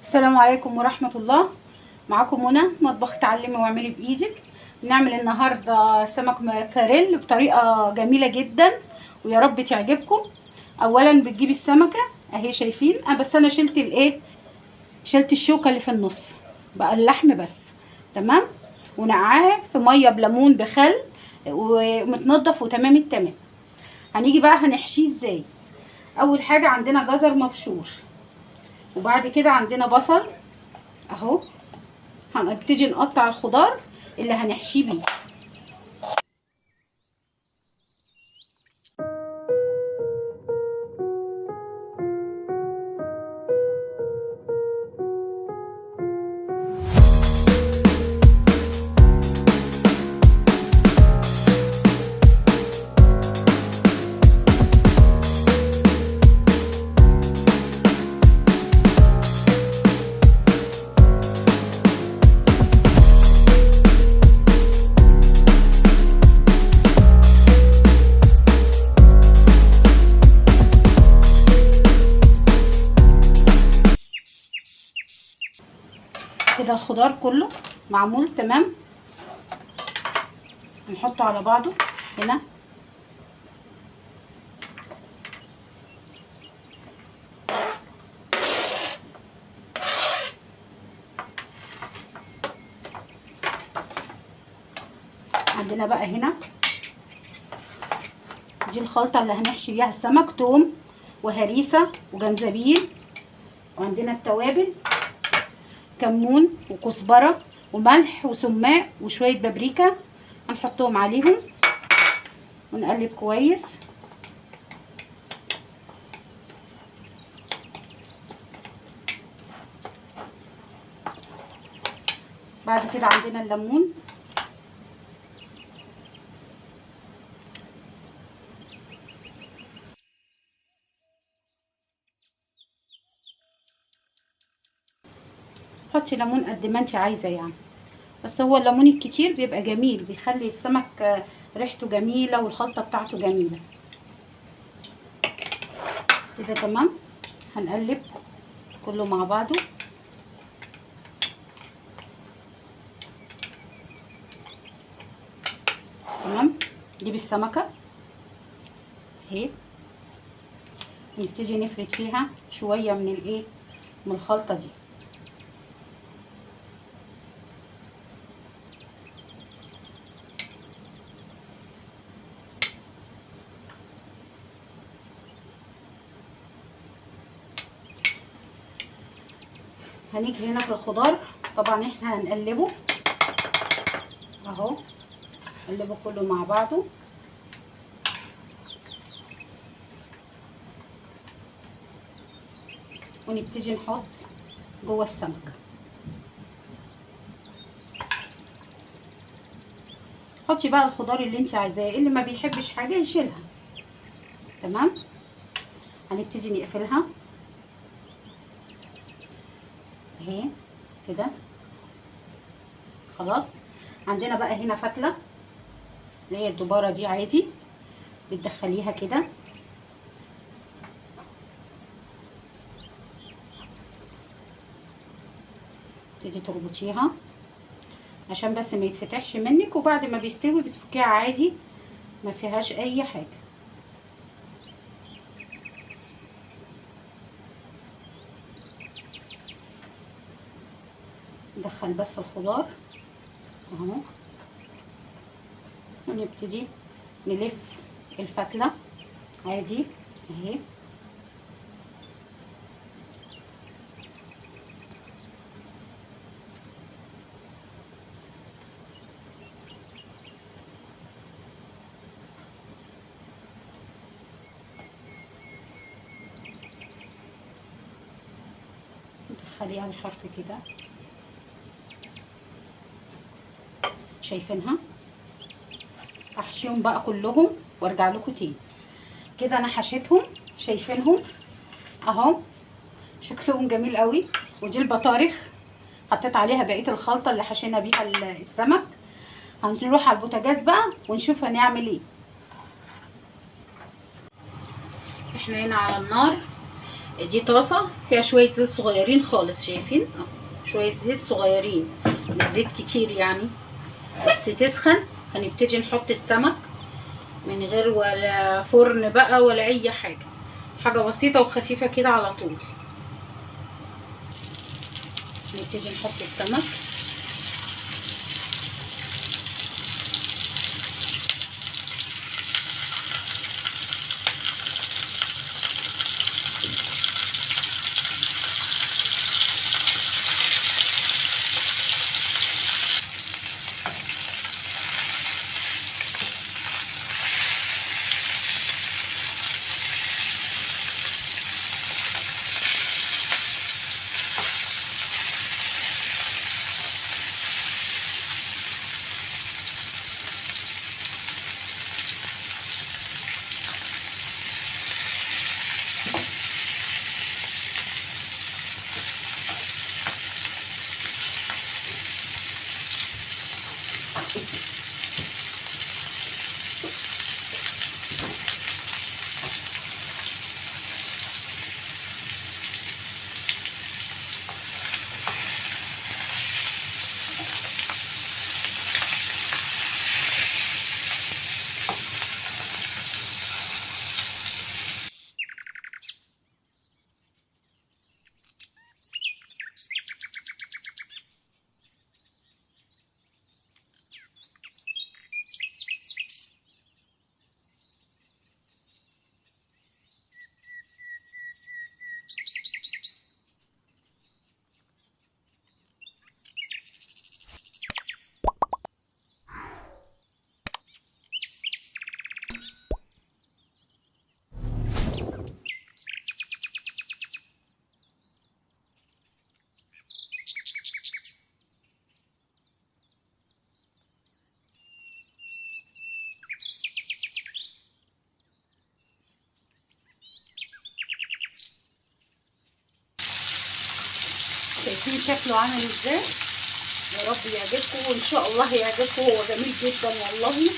السلام عليكم ورحمة الله. معاكم منى مطبخ اتعلمي واعملي بايدك. نعمل النهارده سمك مكاريل بطريقه جميله جدا ويا رب تعجبكم. اولا بتجيبي السمكه اهي شايفين، بس انا شلت الشوكه اللي في النص، بقى اللحم بس. تمام. ونقعها في ميه بليمون بخل ومتنضف وتمام التمام. هنيجي بقى هنحشيه ازاي. اول حاجه عندنا جزر مبشور، وبعد كده عندنا بصل اهو. هنبتدي نقطع الخضار اللي هنحشيه بيه. كده الخضار كله معمول تمام. نحطه على بعضه هنا. عندنا بقى هنا دي الخلطة اللي هنحشي بيها السمك: توم وهريسة وجنزبيل، وعندنا التوابل: كمون وكزبرة وملح وسماق وشوية بابريكا. هنحطهم عليهم ونقلب كويس. بعد كده عندنا الليمون، حطي ليمون قد ما انت عايزه يعني، بس هو الليمون الكتير بيبقى جميل، بيخلي السمك ريحته جميله والخلطه بتاعته جميله. كده تمام. هنقلب كله مع بعضه. تمام. نجيب السمكه اهي، نبتدي نفرد فيها شويه من الخلطه دي. هنيجي هنا في الخضار، طبعا احنا هنقلبه اهو، نقلبه كله مع بعضه. ونبتدي نحط جوه السمك. حطي بقى الخضار اللي انت عايزاه، اللي ما بيحبش حاجه يشيلها. تمام. هنبتدي نقفلها اهي كده. خلاص. عندنا بقى هنا فتله اللي هي الدباره دي، عادي بتدخليها كده تيجي تربطيها عشان بس ما يتفتحش منك، وبعد ما بيستوي بتفكيها عادي ما فيهاش اي حاجه. ندخل بس الخضار اهو، ونبتدي نلف الفتله عادي اهي. ندخليها الحرف كده، شايفينها؟ احشيهم بقى كلهم وارجع لكم تاني. كده انا حشيتهم، شايفينهم اهو، شكلهم جميل قوي. ودي البطارخ حطيت عليها بقيه الخلطه اللي حشينا بيها السمك. هنروح على البوتاجاز بقى ونشوف هنعمل ايه. احنا هنا على النار دي طاسه فيها شويه زيت صغيرين خالص، شايفين اهو، شويه زيت صغيرين، مش زيت كتير يعني، بس تسخن. هنبتدي نحط السمك من غير ولا فرن بقى ولا اي حاجه، حاجه بسيطه وخفيفه كده على طول. نبتدي نحط السمك. شايفين شكله عامل ازاي؟ يا رب يعجبكم، وان شاء الله يعجبكم، هو جميل جدا والله.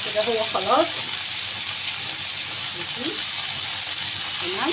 كده هو خلاص. ماشي تمام.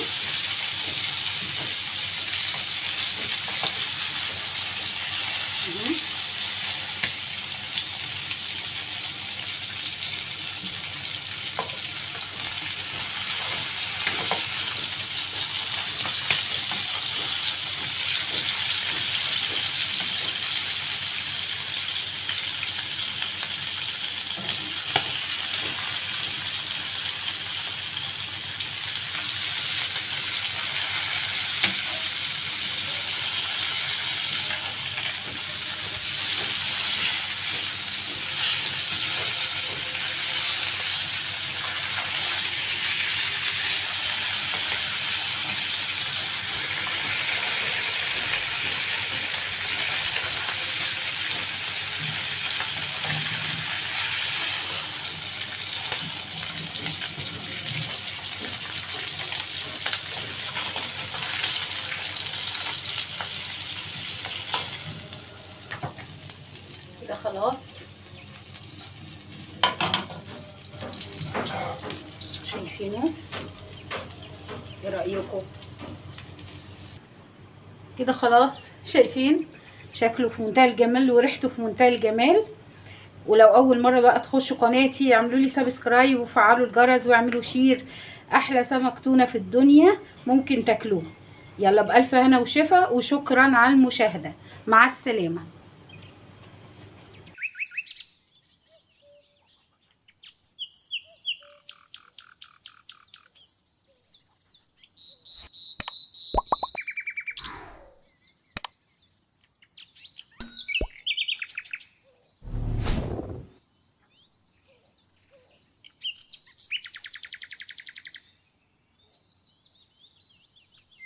كده خلاص. شايفينه؟ ايه رأيكم؟ زيكم كده. خلاص شايفين شكله في منتهى الجمال وريحته في منتهى الجمال. ولو اول مره بقى تخشوا قناتي اعملوا لي سبسكرايب وفعلوا الجرس واعملوا شير. احلى سمك تونه في الدنيا ممكن تاكلوه. يلا بألف هنا وشفا، وشكرا على المشاهده. مع السلامه.